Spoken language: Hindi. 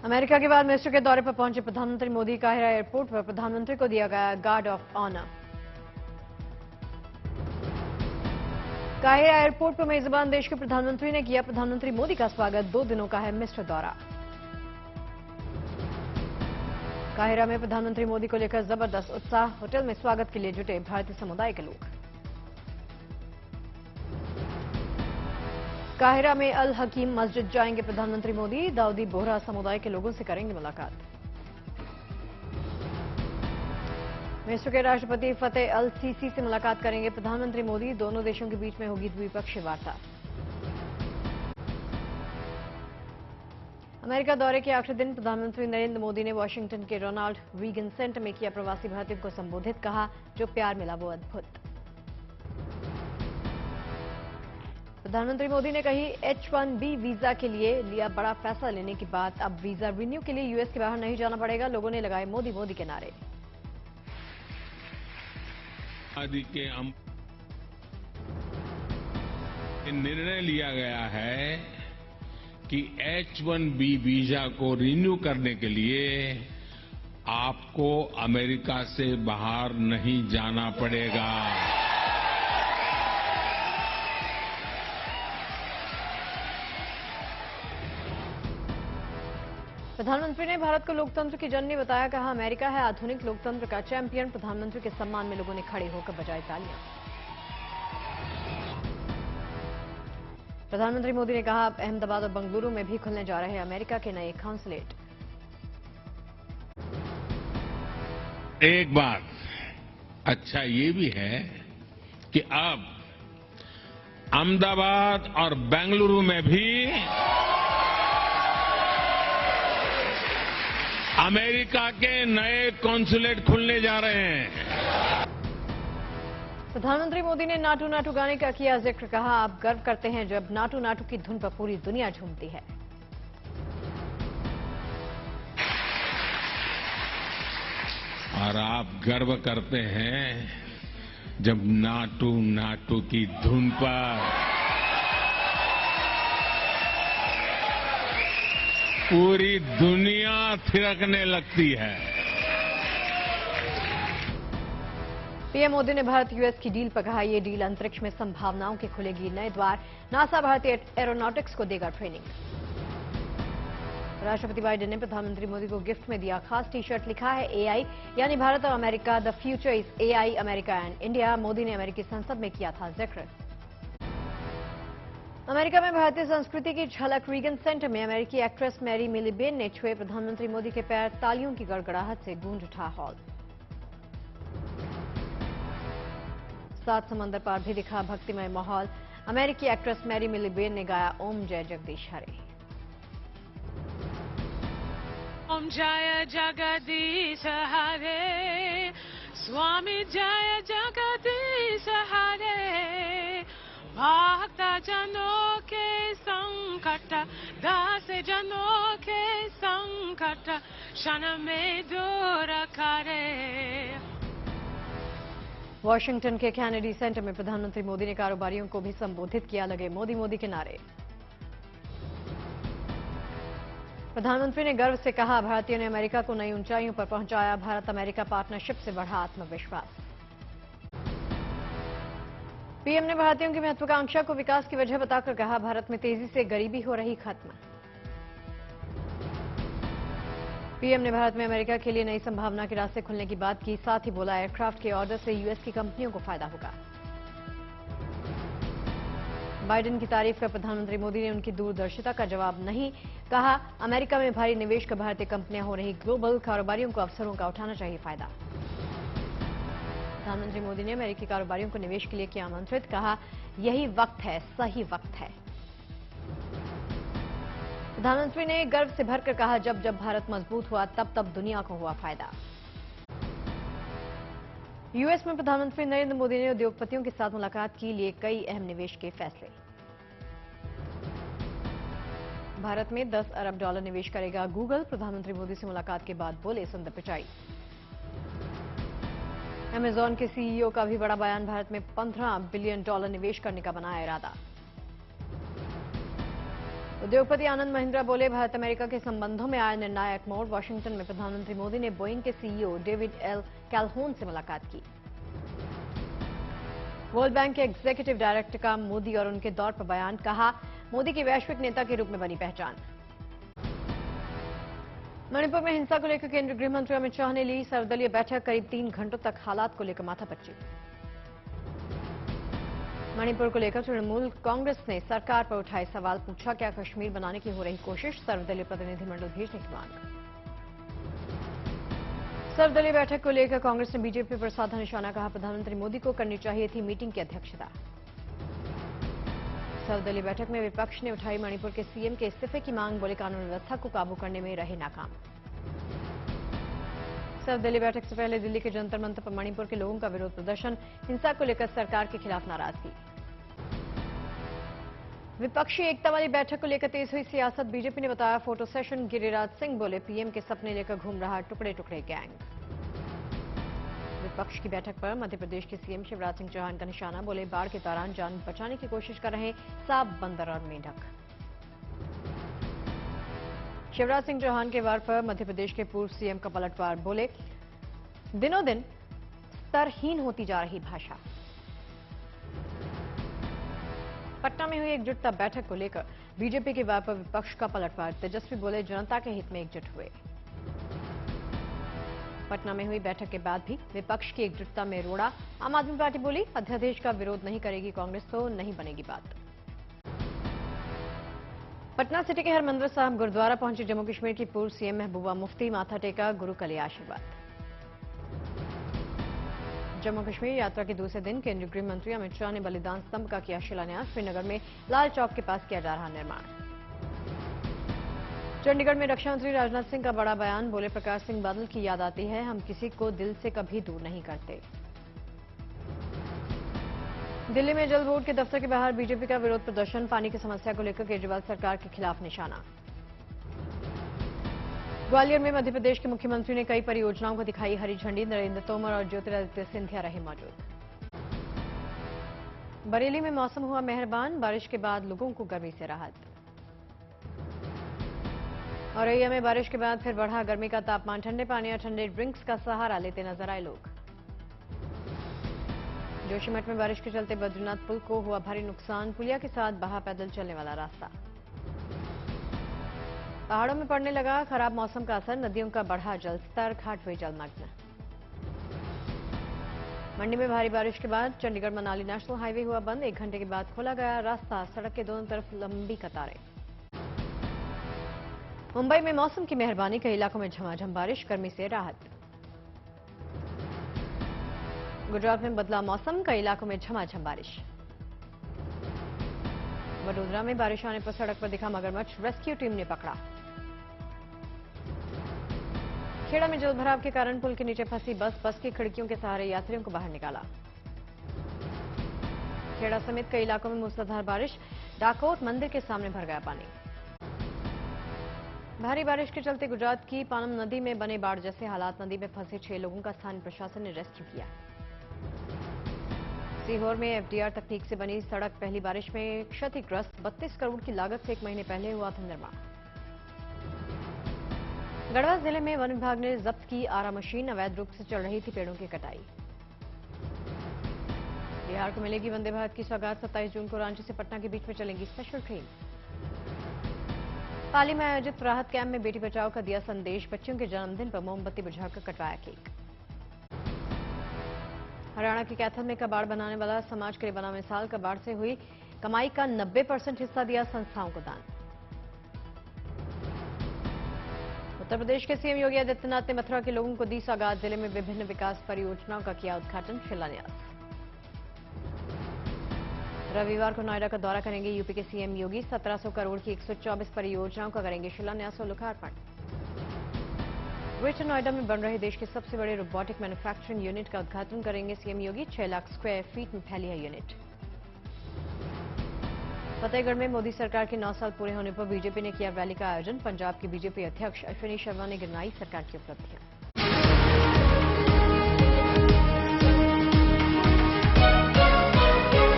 अमेरिका के बाद मिस्र के दौरे पर पहुंचे प्रधानमंत्री मोदी काहिरा एयरपोर्ट पर प्रधानमंत्री को दिया गया गार्ड ऑफ ऑनर। काहिरा एयरपोर्ट पर मेजबान देश के प्रधानमंत्री ने किया प्रधानमंत्री मोदी का स्वागत। 2 दिनों का है मिस्र दौरा। काहिरा में प्रधानमंत्री मोदी को लेकर जबरदस्त उत्साह। होटल में स्वागत के लिए जुटे भारतीय समुदाय के लोग। काहिरा में अल हकीम मस्जिद जाएंगे प्रधानमंत्री मोदी। दाऊदी बोहरा समुदाय के लोगों से करेंगे मुलाकात। मिस्र के राष्ट्रपति फतेह अल सीसी से मुलाकात करेंगे प्रधानमंत्री मोदी। दोनों देशों के बीच में होगी द्विपक्षीय वार्ता। अमेरिका दौरे के आखिरी दिन प्रधानमंत्री नरेंद्र मोदी ने वॉशिंगटन के रोनाल्ड रीगन सेंटर में किया प्रवासी भारतीयों को संबोधित। कहा, जो प्यार मिला वो अद्भुत। प्रधानमंत्री मोदी ने कही, H-1B वीजा के लिए लिया बड़ा फैसला लेने के बाद अब वीजा रिन्यू के लिए यूएस के बाहर नहीं जाना पड़ेगा। लोगों ने लगाए मोदी मोदी के नारे। आदि के निर्णय लिया गया है कि H-1B वीजा को रिन्यू करने के लिए आपको अमेरिका से बाहर नहीं जाना पड़ेगा। प्रधानमंत्री ने भारत को लोकतंत्र की जननी बताया। कहा, अमेरिका है आधुनिक लोकतंत्र का चैंपियन। प्रधानमंत्री के सम्मान में लोगों ने खड़े होकर बजाई तालियां। प्रधानमंत्री मोदी ने कहा, अहमदाबाद और बंगलुरु में भी खुलने जा रहे हैं अमेरिका के नए कॉन्सुलेट। एक बात अच्छा ये भी है कि अब अहमदाबाद और बेंगलुरु में भी अमेरिका के नए कॉन्सुलेट खुलने जा रहे हैं। प्रधानमंत्री मोदी ने नाटू नाटू गाने का किया जिक्र। कहा, आप गर्व करते हैं जब नाटू नाटू की धुन पर पूरी दुनिया झूमती है। और आप गर्व करते हैं जब नाटू नाटू की धुन पर पूरी दुनिया थिरकने लगती है। पीएम मोदी ने भारत यूएस की डील पर कहा, यह डील अंतरिक्ष में संभावनाओं के खुलेगी नए द्वार। नासा भारतीय एरोनॉटिक्स को देगा ट्रेनिंग। राष्ट्रपति बाइडेन ने प्रधानमंत्री मोदी को गिफ्ट में दिया खास टी शर्ट। लिखा है एआई यानी भारत और America, the future is AI, America and India. Modi ने अमेरिकी संसद में किया था जिक्र। अमेरिका में भारतीय संस्कृति की झलक। रीगन सेंटर में अमेरिकी एक्ट्रेस मैरी मिलीबेन ने छुए प्रधानमंत्री मोदी के पैर। तालियों की गड़गड़ाहट से गूंज उठा हॉल। 7 समंदर पार भी दिखा भक्तिमय माहौल। अमेरिकी एक्ट्रेस मैरी मिलीबेन ने गाया ओम जय जगदीश हरे। ओम जय जगदीश हरे, स्वामी जय जगदीश हरे। भक्त जनों के संकट, दास जनों के संकट, क्षण में दूर करे। वॉशिंगटन के कैनेडी सेंटर में प्रधानमंत्री मोदी ने कारोबारियों को भी संबोधित किया। लगे मोदी मोदी के नारे। प्रधानमंत्री ने गर्व से कहा, भारतीयों ने अमेरिका को नई ऊंचाइयों पर पहुंचाया। भारत अमेरिका पार्टनरशिप से बढ़ा आत्मविश्वास। पीएम ने भारतीयों की महत्वाकांक्षा को विकास की वजह बताकर कहा, भारत में तेजी से गरीबी हो रही खत्म। पीएम ने भारत में अमेरिका के लिए नई संभावना के रास्ते खुलने की बात की। साथ ही बोला, एयरक्राफ्ट के ऑर्डर से यूएस की कंपनियों को फायदा होगा। बाइडेन की तारीफ कर प्रधानमंत्री मोदी ने उनकी दूरदर्शिता का जवाब नहीं। कहा, अमेरिका में भारी निवेश कर भारतीय कंपनियां हो रही ग्लोबल। कारोबारियों को अवसरों का उठाना चाहिए फायदा। प्रधानमंत्री मोदी ने अमेरिकी कारोबारियों को निवेश के लिए किया आमंत्रित। कहा, यही वक्त है, सही वक्त है। प्रधानमंत्री ने गर्व से भरकर कहा, जब जब भारत मजबूत हुआ तब तब दुनिया को हुआ फायदा। यूएस में प्रधानमंत्री नरेंद्र मोदी ने उद्योगपतियों के साथ मुलाकात की। लिए कई अहम निवेश के फैसले। भारत में $10 अरब निवेश करेगा गूगल। प्रधानमंत्री मोदी से मुलाकात के बाद बोले सुंदर पिचाई। अमेजॉन के सीईओ का भी बड़ा बयान। भारत में $15 बिलियन निवेश करने का बनाया इरादा। उद्योगपति आनंद महिंद्रा बोले, भारत अमेरिका के संबंधों में आया निर्णायक मोड़। वॉशिंगटन में प्रधानमंत्री मोदी ने बोइंग के सीईओ डेविड एल कैलहोन से मुलाकात की। वर्ल्ड बैंक के एग्जीक्यूटिव डायरेक्टर का मोदी और उनके दौर पर बयान, कहा मोदी की वैश्विक नेता के रूप में बनी पहचान। मणिपुर में हिंसा को लेकर केंद्रीय गृह मंत्री अमित शाह ने ली सर्वदलीय बैठक। करीब 3 घंटों तक हालात को लेकर माथापच्ची। मणिपुर को लेकर तृणमूल कांग्रेस ने सरकार पर उठाए सवाल, पूछा क्या कश्मीर बनाने की हो रही कोशिश, सर्वदलीय प्रतिनिधिमंडल भेजने की मांग। सर्वदलीय बैठक को लेकर कांग्रेस ने बीजेपी पर साधा निशाना, कहा प्रधानमंत्री मोदी को करनी चाहिए थी मीटिंग की अध्यक्षता। सर्वदलीय बैठक में विपक्ष ने उठाई मणिपुर के सीएम के इस्तीफे की मांग, बोले कानून व्यवस्था को काबू करने में रहे नाकाम। सर्वदलीय बैठक से पहले दिल्ली के जंतर मंतर पर मणिपुर के लोगों का विरोध प्रदर्शन, हिंसा को लेकर सरकार के खिलाफ नाराजगी। विपक्षी एकता वाली बैठक को लेकर तेज हुई सियासत, बीजेपी ने बताया फोटो सेशन। गिरिराज सिंह बोले, पीएम के सपने लेकर घूम रहा टुकड़े टुकड़े गैंग। विपक्ष की बैठक पर मध्य प्रदेश के सीएम शिवराज सिंह चौहान का निशाना, बोले बाढ़ के दौरान जान बचाने की कोशिश कर रहे सांप, बंदर और मेंढक। शिवराज सिंह चौहान के वार पर मध्य प्रदेश के पूर्व सीएम का पलटवार, बोले दिनों दिन स्तरहीन होती जा रही भाषा। पटना में हुई एकजुटता बैठक को लेकर बीजेपी के वार पर विपक्ष का पलटवार, तेजस्वी बोले जनता के हित में एकजुट हुए। पटना में हुई बैठक के बाद भी विपक्ष की एकजुटता में रोड़ा। आम आदमी पार्टी बोली अध्यादेश का विरोध नहीं करेगी कांग्रेस तो नहीं बनेगी बात। पटना सिटी के हरमंदिर साहिब गुरुद्वारा पहुंची जम्मू कश्मीर की पूर्व सीएम महबूबा मुफ्ती, माथा टेका, गुरु का लिया आशीर्वाद। जम्मू कश्मीर यात्रा के दूसरे दिन केंद्रीय गृह मंत्री अमित शाह ने बलिदान स्तंभ का किया शिलान्यास। श्रीनगर में लाल चौक के पास किया जा रहा निर्माण। चंडीगढ़ में रक्षा मंत्री राजनाथ सिंह का बड़ा बयान, बोले प्रकाश सिंह बादल की याद आती है, हम किसी को दिल से कभी दूर नहीं करते। दिल्ली में जल बोर्ड के दफ्तर के बाहर बीजेपी का विरोध प्रदर्शन, पानी की समस्या को लेकर केजरीवाल सरकार के खिलाफ निशाना। ग्वालियर में मध्य प्रदेश के मुख्यमंत्री ने कई परियोजनाओं को दिखाई हरी झंडी, नरेंद्र तोमर और ज्योतिरादित्य सिंधिया रहे मौजूद। बरेली में मौसम हुआ मेहरबान, बारिश के बाद लोगों को गर्मी से राहत। औरैया में बारिश के बाद फिर बढ़ा गर्मी का तापमान, ठंडे पानी और ठंडे ड्रिंक्स का सहारा लेते नजर आए लोग। जोशीमठ में बारिश के चलते बद्रीनाथ पुल को हुआ भारी नुकसान, पुलिया के साथ बहा पैदल चलने वाला रास्ता। पहाड़ों में पड़ने लगा खराब मौसम का असर, नदियों का बढ़ा जलस्तर, घाट हुए जलमग्न। मंडी में भारी बारिश के बाद चंडीगढ़ मनाली नेशनल हाईवे हुआ बंद, 1 घंटे के बाद खोला गया रास्ता, सड़क के दोनों तरफ लंबी कतारें। मुंबई में मौसम की मेहरबानी, कई इलाकों में झमाझम बारिश, गर्मी से राहत। गुजरात में बदला मौसम, कई इलाकों में झमाझम बारिश। वडोदरा में बारिश आने पर सड़क पर दिखा मगरमच्छ, रेस्क्यू टीम ने पकड़ा। खेड़ा में जलभराव के कारण पुल के नीचे फंसी बस की खिड़कियों के सहारे यात्रियों को बाहर निकाला। खेड़ा समेत कई इलाकों में मूसलाधार बारिश, डाकोत मंदिर के सामने भर गया पानी। भारी बारिश के चलते गुजरात की पानम नदी में बने बाढ़ जैसे हालात, नदी में फंसे 6 लोगों का स्थानीय प्रशासन ने रेस्क्यू किया। सीहोर में एफडीआर तकनीक से बनी सड़क पहली बारिश में क्षतिग्रस्त, 32 करोड़ की लागत से 1 महीने पहले हुआ था निर्माण। गढ़वा जिले में वन विभाग ने जब्त की आरा मशीन, अवैध रूप से चल रही थी पेड़ों की कटाई। बिहार को मिलेगी वंदे भारत की सौगात, 27 जून को रांची से पटना के बीच में चलेंगी स्पेशल ट्रेन। पाली में आयोजित राहत कैंप में बेटी बचाओ का दिया संदेश, बच्चियों के जन्मदिन पर मोमबत्ती बुझाकर कटवाया केक। हरियाणा के कैथल में कबाड़ बनाने वाला समाज के लिए बना मिसाल, कबाड़ से हुई कमाई का 90% हिस्सा दिया संस्थाओं को दान। उत्तर प्रदेश के सीएम योगी आदित्यनाथ ने मथुरा के लोगों को दी सौगात, जिले में विभिन्न विकास परियोजनाओं का किया उद्घाटन, शिलान्यास। रविवार को नोएडा का दौरा करेंगे यूपी के सीएम योगी, 1700 करोड़ की 124 परियोजनाओं का करेंगे शिलान्यास और लोकार्पण। ग्रेटर नोएडा में बन रहे देश के सबसे बड़े रोबोटिक मैन्युफैक्चरिंग यूनिट का उद्घाटन करेंगे सीएम योगी, 6 लाख स्क्वायर फीट में फैली है यूनिट। फतेहगढ़ में मोदी सरकार के 9 साल पूरे होने पर बीजेपी ने किया रैली का आयोजन, पंजाब के बीजेपी अध्यक्ष अश्विनी शर्मा ने गिनाई सरकार की उपलब्धियां।